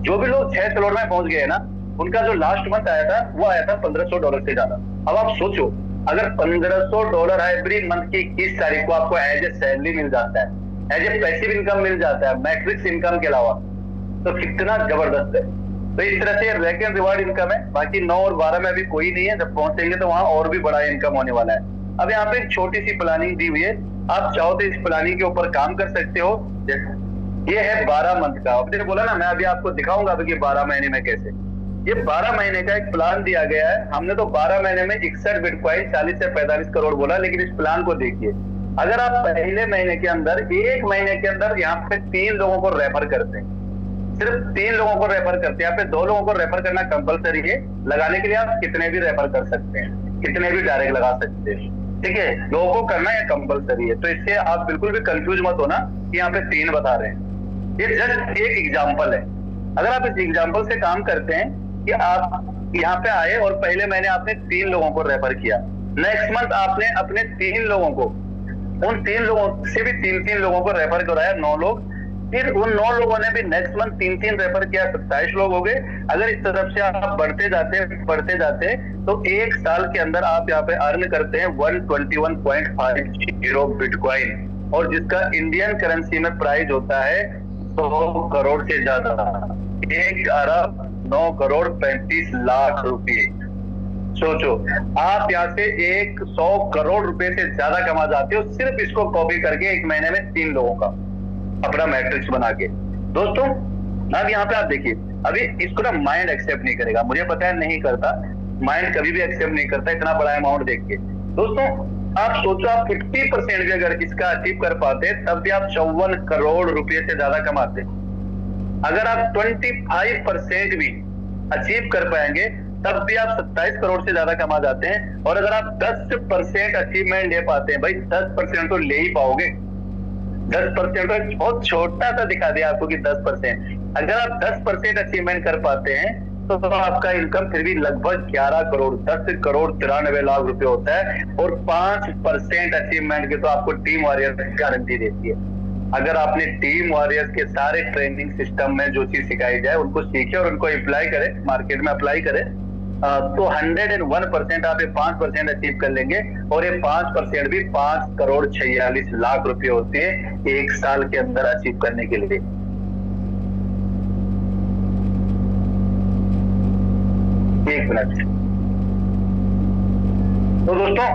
जो भी लोग 6 स्लॉट में पहुंच गए ना, उनका जो लास्ट मंथ आया था वो आया था $1,500 से ज्यादा। अब आप सोचो अगर $1,500 एवरी मंथ की 21 तारीख को आपको एज ए सैलरी मिल जाता है, एज ए पैसिव इनकम मिल जाता है मैट्रिक्स इनकम के अलावा, तो कितना जबरदस्त है। तो इस तरह से रैंक एंड रिवार्ड इनकम है। बाकी 9 और 12 में अभी कोई नहीं है, जब पहुंचेंगे तो वहां और भी बड़ा इनकम होने वाला है। अब यहाँ पे एक छोटी सी प्लानिंग दी हुई है, आप चाहो तो इस प्लानिंग के ऊपर काम कर सकते हो। ये है 12 मंथ का। आपने बोला ना मैं अभी आपको दिखाऊंगा अभी 12 महीने में कैसे। ये 12 महीने का एक प्लान दिया गया है। हमने तो 12 महीने में 61 बिटकॉइन 40 से 45 करोड़ बोला, लेकिन इस प्लान को देखिए, अगर आप पहले महीने के अंदर, एक महीने के अंदर यहाँ पे 3 लोगों को रेफर करते हैं, सिर्फ 3 लोगों को रेफर करते हैं, यहाँ पे 2 लोगों को रेफर करना कंपलसरी है। लगाने के लिए आप कितने भी रेफर कर सकते हैं, कितने भी डायरेक्ट लगा सकते हैं, ठीक है। लोगों को करना यह कंपलसरी है, तो इससे आप बिल्कुल भी कंफ्यूज मत होना कि यहाँ पे 3 बता रहे हैं। ये जस्ट एक एग्जाम्पल है। अगर आप इस एग्जाम्पल से काम करते हैं कि आप यहाँ पे आए और पहले महीने आपने 3 लोगों को रेफर किया, नेक्स्ट मंथ आपने अपने 3 लोगों को, उन 3 लोगों से भी 3 लोगों को रेफर कराया, 9 लोग, फिर उन 9 लोगों ने भी नेक्स्ट मंथ 3 रेफर किया, 27 लोग हो गए। अगर इस तरफ से आप बढ़ते जाते तो एक साल के अंदर आप यहाँ पे अर्न करते हैं 121.50 बिटकॉइन, और जिसका इंडियन करेंसी में प्राइस होता है 100 करोड़ से ज्यादा, 1 अरब 9 करोड़ 35 लाख रुपए। सोचो, आप यहाँ से 100 करोड़ रुपए से ज्यादा कमा जाते हो सिर्फ इसको कॉपी करके एक महीने में 3 लोगों का अपना मैट्रिक्स बना के। दोस्तों अब यहाँ पे आप देखिए, अभी इसको ना माइंड एक्सेप्ट नहीं करेगा, मुझे पता है नहीं करता, माइंड कभी भी एक्सेप्ट नहीं करता इतना बड़ा अमाउंट देख के। दोस्तों आप सोचो, आप 50% भी अगर इसका अचीव कर पाते तब भी आप 54 करोड़ रुपए से ज्यादा कमाते। अगर आप 25% भी अचीव कर पाएंगे तब भी आप 27 करोड़ से ज्यादा कमा जाते हैं। और अगर आप 10% अचीवमेंट ले पाते हैं, भाई 10% तो ले ही पाओगे, 10% तो बहुत छोटा सा दिखा दिया आपको कि 10%, अगर आप 10% अचीवमेंट कर पाते हैं तो आपका इनकम फिर भी लगभग 11 करोड़ 10 करोड़ 93 लाख रुपए होता है। और 5% अचीवमेंट के तो आपको टीम वॉरियर्स गारंटी देती है। अगर आपने टीम वॉरियर्स के सारे ट्रेनिंग सिस्टम में जो चीज सिखाई जाए उनको सीखे और उनको अप्लाई करें, मार्केट में अप्लाई करें, तो 101% आप ये 5% अचीव कर लेंगे। और ये 5% भी 5 करोड़ 46 लाख रुपए होते हैं एक साल के अंदर अचीव करने के लिए। एक मिनट। तो दोस्तों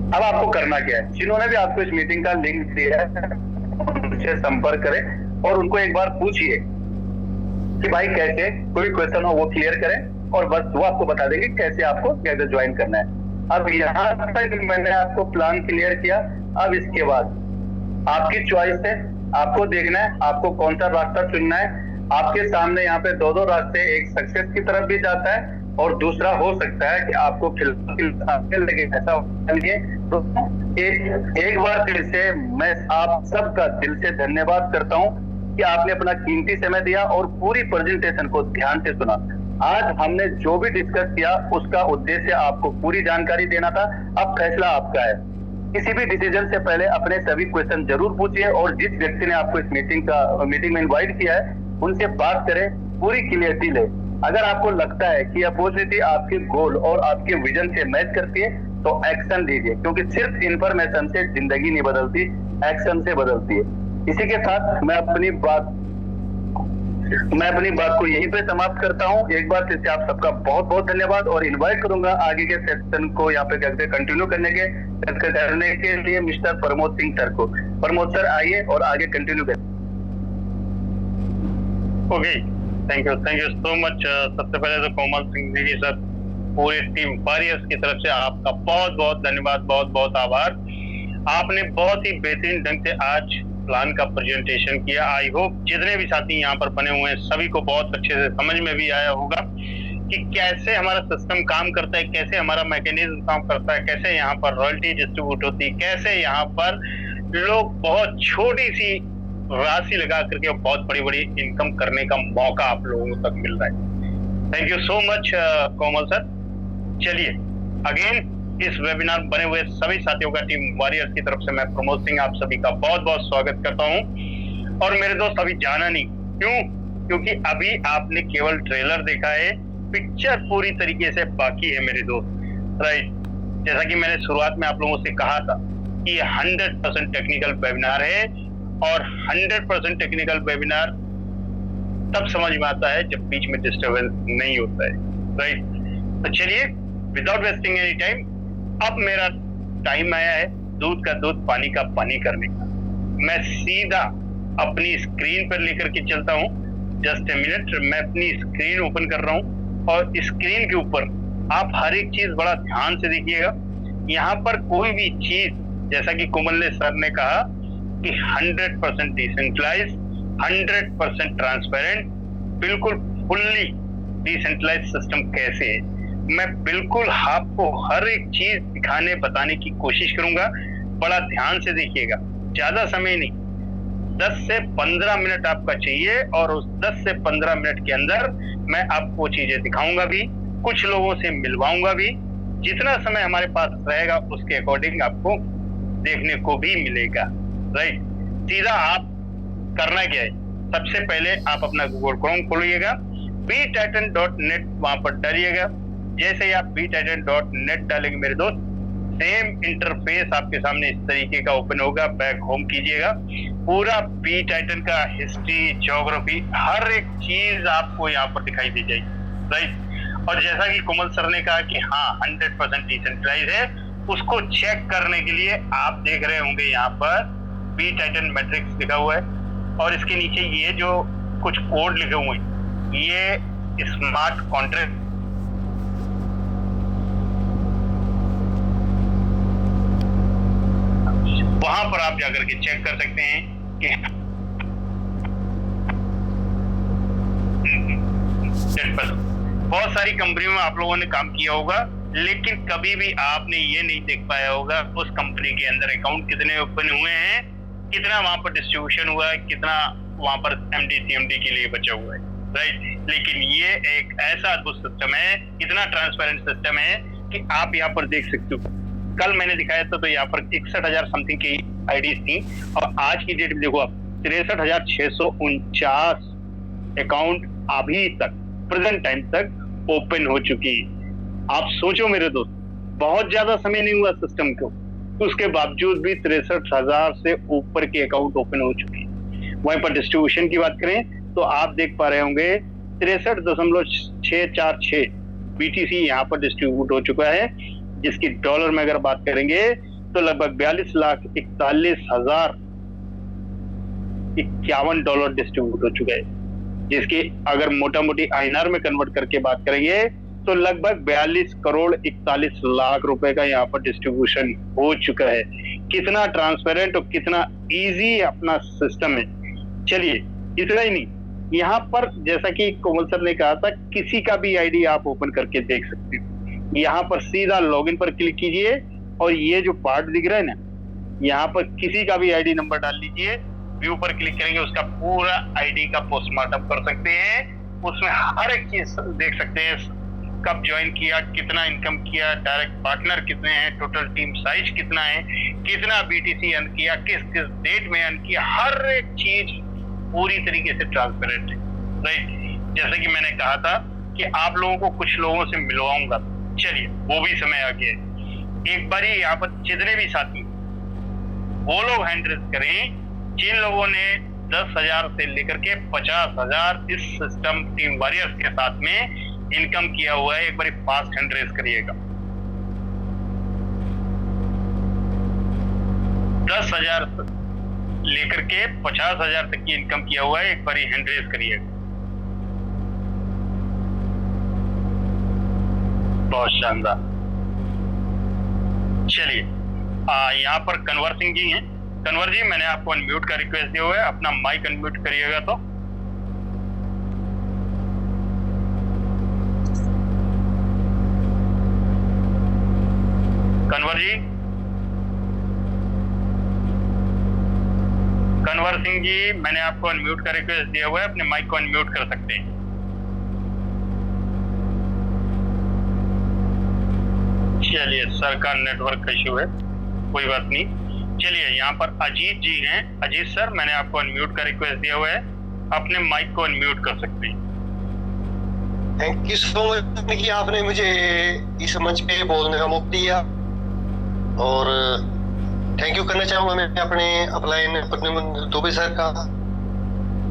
अब आपको करना क्या है, जिन्होंने भी आपको इस मीटिंग का लिंक दिया है उनसे संपर्क करें और उनको एक बार पूछिए कि भाई कैसे, कोई क्वेश्चन हो वो क्लियर करें और बस वो आपको बता देंगे कैसे आपको कैसे ज्वाइन करना है। अब यहाँ तक मैंने आपको प्लान क्लियर किया। अब इसके बाद आपकी चॉइस है, आपको देखना है आपको कौन सा रास्ता चुनना है। आपके सामने यहाँ पे 2 रास्ते, एक सक्सेस की तरफ भी जाता है और दूसरा हो सकता है कि आपको लगे ऐसा लिए। तो एक बार फिर से मैं आप सबका दिल से धन्यवाद करता हूँ कि आपने अपना कीमती समय दिया और पूरी प्रेजेंटेशन को ध्यान से सुना। आज हमने जो भी डिस्कस किया उसका उद्देश्य आपको पूरी जानकारी देना था। अब फैसला आपका है। किसी भी डिसीजन से पहले अपने सभी क्वेश्चन जरूर पूछिए और जिस व्यक्ति ने आपको इस मीटिंग में इनवाइट किया है उनसे बात करें, पूरी क्लियरिटी ले। अगर आपको लगता है कि अपॉर्चुनिटी आपके गोल और आपके विजन से मैच करती है तो एक्शन लीजिए, क्योंकि सिर्फ इंफॉर्मेशन से जिंदगी नहीं बदलती, एक्शन से बदलती है। इसी के साथ मैं अपनी बात को यहीं पे समाप्त करता हूँ। एक बार फिर से आप सबका बहुत बहुत धन्यवाद और इनवाइट करूंगा आगे के सेक्शन को यहाँ पे कहते कंटिन्यू करने के लिए मिस्टर प्रमोद सिंह सर को। प्रमोद सर आइए और आगे कंटिन्यू करें। Okay, thank you so much. सबसे पहले तो कोमल सिंह जी सर, पूरी टीम वॉरियर्स की तरफ से आपका बहुत बहुत धन्यवाद, बहुत बहुत आभार। आपने बहुत ही बेहतरीन ढंग से आज प्लान का प्रेजेंटेशन किया। आई होप जितने भी साथी यहाँ पर बने हुए हैं सभी को बहुत अच्छे से समझ में भी आया होगा कि कैसे हमारा सिस्टम काम करता है, कैसे हमारा मैकेनिज्म काम करता है, कैसे यहाँ पर रॉयल्टी डिस्ट्रीब्यूट होती है, कैसे यहाँ पर लोग बहुत छोटी सी राशि लगा करके बहुत बड़ी बड़ी इनकम करने का मौका आप लोगों तक मिल रहा है। Thank you so much Komal sir. चलिए अगेन इस वेबिनार बने हुए सभी साथियों का टीम वॉरियर्स की तरफ से मैं प्रमोद सिंह आप सभी का बहुत बहुत स्वागत करता हूं। और मेरे दोस्त अभी जाना नहीं, क्योंकि अभी आपने केवल ट्रेलर देखा है, पिक्चर पूरी तरीके से बाकी है मेरे दोस्त, राइट। जैसा कि मैंने शुरुआत में आप लोगों से कहा था कि 100% टेक्निकल वेबिनार है और 100% टेक्निकल वेबिनार तब समझ में आता है जब बीच में डिस्टर्बेंस नहीं होता है, राइट। तो चलिए विदाउट वेस्टिंग एनी टाइम, अब मेरा टाइम आया है दूध का दूध पानी का पानी करने का। मैं सीधा अपनी स्क्रीन पर लेकर के चलता हूं जस्ट ए मिनट, मैं अपनी स्क्रीन ओपन कर रहा हूँ और स्क्रीन के ऊपर आप हर एक चीज बड़ा ध्यान से देखिएगा। यहाँ पर कोई भी चीज, जैसा कि कोमल सर ने कहा कि 100% डिसेंट्रलाइज, 100% ट्रांसपेरेंट, बिल्कुल फुल्ली डिसेंट्रलाइज सिस्टम कैसे है, मैं बिल्कुल आपको हर एक चीज दिखाने बताने की कोशिश करूंगा। बड़ा ध्यान से देखिएगा, ज्यादा समय नहीं, 10 से 15 मिनट आपका चाहिए और उस 10 से 15 मिनट के अंदर मैं आपको चीजें दिखाऊंगा भी, कुछ लोगों से मिलवाऊंगा भी। जितना समय हमारे पास रहेगा उसके अकॉर्डिंग आपको देखने को भी मिलेगा। राइट, सीधा आप करना क्या है, सबसे पहले आप अपना गूगल क्रोम खोलिएगा, btitan.net वहां पर डालिएगा। जैसे ही आप btitan.net डालेंगे मेरे दोस्त, सेम इंटरफेस आपके सामने इस तरीके का ओपन होगा। बैक होम कीजिएगा, पूरा btitan का हिस्ट्री, ज्योग्राफी, हर एक चीज आपको यहाँ पर दिखाई दी जाएगी। राइट, और जैसा कि कोमल सर ने कहा कि हाँ 100% डिसेंट्रलाइज है, उसको चेक करने के लिए आप देख रहे होंगे यहाँ पर btitan मैट्रिक्स लिखा हुआ है और इसके नीचे ये जो कुछ कोड लिखे हुए हैं, ये स्मार्ट कॉन्ट्रैक्ट वहां पर आप जाकर के चेक कर सकते हैं कि बहुत सारी कंपनियों में आप लोगों ने काम किया होगा, लेकिन कभी भी आपने ये नहीं देख पाया होगा उस कंपनी के अंदर अकाउंट कितने ओपन हुए हैं, कितना वहां पर डिस्ट्रीब्यूशन हुआ है, कितना वहां पर एमडी सीएमडी के लिए बचा हुआ है। राइट, लेकिन ये एक ऐसा अद्भुत सिस्टम है, इतना ट्रांसपेरेंट सिस्टम है कि आप यहाँ पर देख सकते हो। कल मैंने दिखाया था तो यहाँ पर 61,000 समथिंग की आईडीज थी और आज की डेट में देखो आप 63,649 अकाउंट अभी तक प्रेजेंट टाइम तक ओपन हो चुकी है। आप सोचो मेरे दोस्त, बहुत ज्यादा समय नहीं हुआ सिस्टम को, उसके बावजूद भी 63,000 से ऊपर के अकाउंट ओपन हो चुके हैं। वहीं पर डिस्ट्रीब्यूशन की बात करें तो आप देख पा रहे होंगे 63.646 बीटीसी यहाँ पर डिस्ट्रीब्यूट हो चुका है, जिसकी डॉलर में अगर बात करेंगे तो लगभग 42,41,051 डॉलर डिस्ट्रीब्यूट हो चुका है, जिसकी अगर मोटा मोटी आईएनआर में कन्वर्ट करके बात करेंगे तो लगभग 42,41,00,000 रुपए का यहाँ पर डिस्ट्रीब्यूशन हो चुका है। कितना ट्रांसपेरेंट और कितना इजी अपना सिस्टम है। चलिए, इतना ही नहीं, यहाँ पर जैसा कि कोमल सर ने कहा था, किसी का भी आईडी आप ओपन करके देख सकते हो। यहाँ पर सीधा लॉगिन पर क्लिक कीजिए और ये जो पार्ट दिख रहा है ना, यहाँ पर किसी का भी आईडी नंबर डाल लीजिए, व्यू पर क्लिक करेंगे, उसका पूरा आईडी का पोस्टमार्टम कर सकते हैं। उसमें हर एक चीज देख सकते हैं, कब ज्वाइन किया, कितना इनकम किया, डायरेक्ट पार्टनर कितने हैं, टोटल टीम साइज कितना है, कितना बीटीसी अर्न किया, किस किस डेट में अर्न किया, हर एक चीज पूरी तरीके से ट्रांसपेरेंट है। राइट, जैसे कि मैंने कहा था कि आप लोगों को कुछ लोगों से मिलवाऊंगा, चलिए वो भी समय आ गया है। एक बार यहाँ पर जितने भी साथी वो लोग हैंड रेज करें जिन लोगों ने 10,000 से लेकर के 50,000 इस सिस्टम टीम वॉरियर्स के साथ में इनकम किया हुआ है। एक बार फास्ट हैंड रेज करिएगा। 10,000 लेकर के 50,000 तक की इनकम किया हुआ है, एक बार हैंड रेज करिएगा। बहुत शानदार। चलिए, यहाँ पर कन्वर सिंह जी हैं। कन्वर जी, मैंने आपको अनम्यूट का रिक्वेस्ट दिया हुआ है, अपना माइक अनम्यूट करिएगा। तो कन्वर जी, कन्वर सिंह जी, मैंने आपको अनम्यूट का रिक्वेस्ट दिया हुआ है, अपने माइक को अनम्यूट कर सकते हैं। चलिए, सर का नेटवर्क इशू है, कोई बात नहीं। चलिए, यहाँ पर अजीत जी हैं। अजीत सर, मैंने आपको अनम्यूट का रिक्वेस्ट दिया हुआ है, अपने माइक को अनम्यूट कर सकते हैं। थैंक यू सो मच कि आपने मुझे इस मंच पे बोलने का मौका दिया, और थैंक यू करना चाहूँगा मैं अपने अपलाइन प्रद्युम्न दुबे सर का,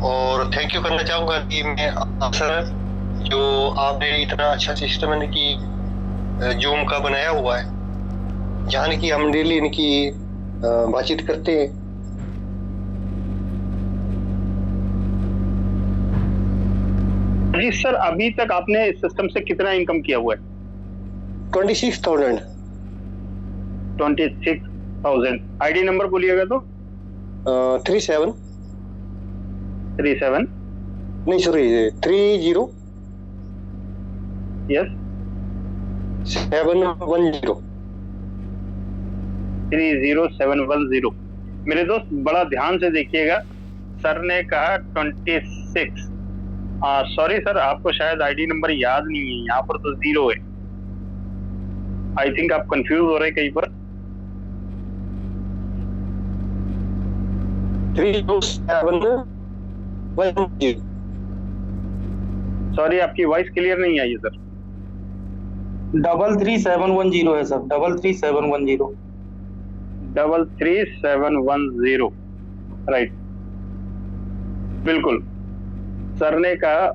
और थैंक यू करना चाहूँगा कि मैं सर जो आपने इतना अच्छा सिस्टम इनकी जूम का बनाया हुआ है, जहाँ की हम डेली इनकी बातचीत करते हैं। जी सर, अभी तक आपने इस सिस्टम से कितना इनकम किया हुआ है? 26,000। 26,000। आईडी नंबर बोलिएगा तो? 37 37 नहीं सॉरी 30 यस 710। 30710। मेरे दोस्त बड़ा ध्यान से देखिएगा, सर ने कहा 26। सॉरी सर, आपको शायद आईडी नंबर याद नहीं है, यहाँ पर तो 0 है। आई थिंक आप कंफ्यूज हो रहे हैं कहीं पर। 30710। सॉरी, आपकी वॉइस क्लियर नहीं आई है सर। 33710 है सर, 33710। 33710 राइट। बिल्कुल, सर ने कहा,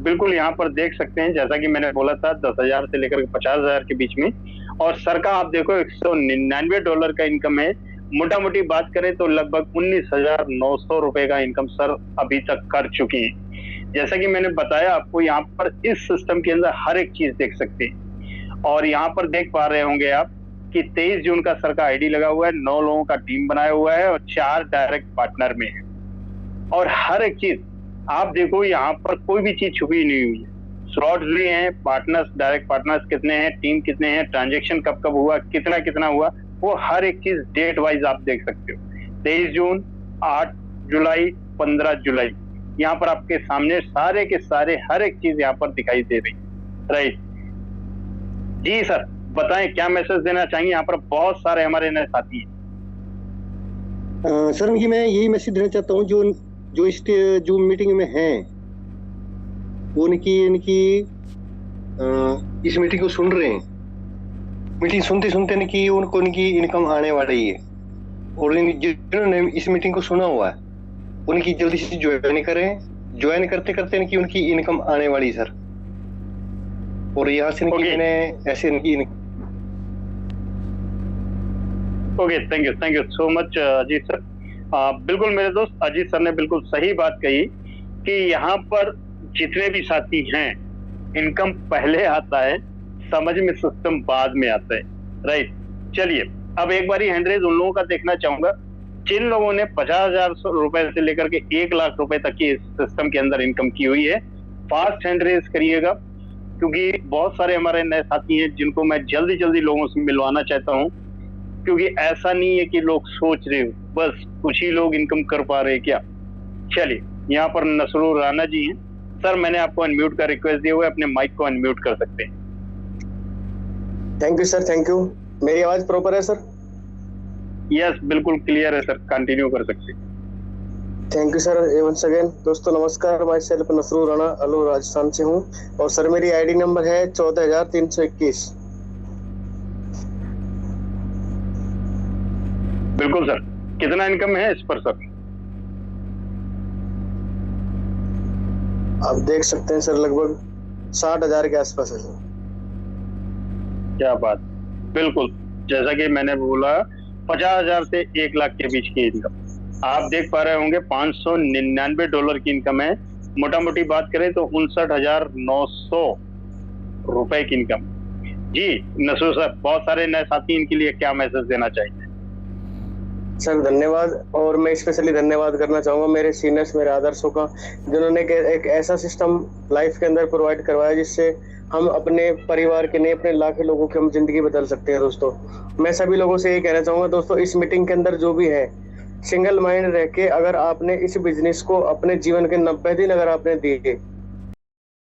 बिल्कुल यहाँ पर देख सकते हैं, जैसा कि मैंने बोला था 10,000 से लेकर 50,000 के बीच में। और सर का आप देखो $199 का इनकम है। मोटा मोटी बात करें तो लगभग 19,900 रुपए का इनकम सर अभी तक कर चुकी है। जैसा कि मैंने बताया आपको, यहाँ पर इस सिस्टम के अंदर हर एक चीज देख सकते हैं। और यहाँ पर देख पा रहे होंगे आप कि 23 जून का सर का आईडी लगा हुआ है, 9 लोगों का टीम बनाया हुआ है और 4 डायरेक्ट पार्टनर में है। और हर एक चीज आप देखो, यहाँ पर कोई भी चीज छुपी नहीं हुई है। स्लॉट्स भी हैं, पार्टनर्स, डायरेक्ट पार्टनर्स कितने हैं, टीम कितने हैं, ट्रांजेक्शन कब कब हुआ, कितना कितना हुआ, वो हर एक चीज डेट वाइज आप देख सकते हो। 23 जून, 8 जुलाई, 15 जुलाई, यहाँ पर आपके सामने सारे के सारे हर एक चीज यहाँ पर दिखाई दे रही। राइट जी सर, बताएं क्या मैसेज देना चाहिए? यहाँ पर बहुत सारे हमारे नए साथी हैं। सर मैं यही मैसेज देना चाहता हूँ, जो इस जो मीटिंग में हैं इनकी इस मीटिंग को सुन रहे हैं, मीटिंग सुनते सुनते इनकी उनको इनकी इनकम आने वाली है। और जिन्होंने इस मीटिंग को सुना हुआ है उनकी जल्दी से ज्वाइन करें। ज्वाइन करते करते इनकी उनकी इनकम आने वाली सर। और यहाँ से इनकी मैंने ऐसे इनकी okay, thank you so much Ajit sir. बिल्कुल मेरे दोस्त, अजीत सर ने बिल्कुल सही बात कही कि यहाँ पर जितने भी साथी हैं, इनकम पहले आता है, समझ में सिस्टम बाद में आता है। राइट, चलिए अब एक बारी हैंडरेज उन लोगों का देखना चाहूंगा जिन लोगों ने 50,000 रुपए से लेकर के 1 लाख रुपए तक की इस सिस्टम के अंदर इनकम की हुई है। फास्ट हैंडरेज करिएगा, क्योंकि बहुत सारे हमारे नए साथी हैं जिनको मैं जल्दी जल्दी लोगों से मिलवाना चाहता हूँ। क्योंकि ऐसा नहीं है कि लोग सोच रहे हो बस कुछ ही लोग इनकम कर पा रहे क्या। चलिए, यहाँ पर नसरुर राणा जी हैं। सर मैंने आपको अनम्यूट का रिक्वेस्ट दिया हुआ है, अपने माइक को अनम्यूट कर सकते हैं। Thank you sir, thank you. मेरी आवाज प्रॉपर है सर? यस, बिल्कुल क्लियर है सर, कंटिन्यू कर सकते हैं। Thank you sir once again. दोस्तों नमस्कार, माई सेल्फ नसरुर राणा, अलवर राजस्थान से हूँ। और सर मेरी आईडी नंबर है 14,321। बिल्कुल सर, कितना इनकम है इस पर सर? आप देख सकते हैं सर, लगभग 60,000 के आसपास है सर। क्या बात, बिल्कुल जैसा कि मैंने बोला 50,000 से 1 लाख के बीच की इनकम आप देख पा रहे होंगे। $599 की इनकम है। मोटा मोटी बात करें तो 59,900 रुपए की इनकम। जी नसरूर सर, बहुत सारे नए साथी, इनके लिए क्या मैसेज देना चाहिए? सर धन्यवाद। और मैं स्पेशली धन्यवाद करना चाहूँगा मेरे सीनियर्स, मेरे आदर्शों का, जिन्होंने एक ऐसा सिस्टम लाइफ के अंदर प्रोवाइड करवाया जिससे हम अपने परिवार के नहीं, अपने लाखों लोगों की हम जिंदगी बदल सकते हैं। दोस्तों मैं सभी लोगों से ये कहना चाहूँगा, दोस्तों इस मीटिंग के अंदर जो भी है, सिंगल माइंड रह के अगर आपने इस बिजनेस को अपने जीवन के 90 दिन अगर आपने दिए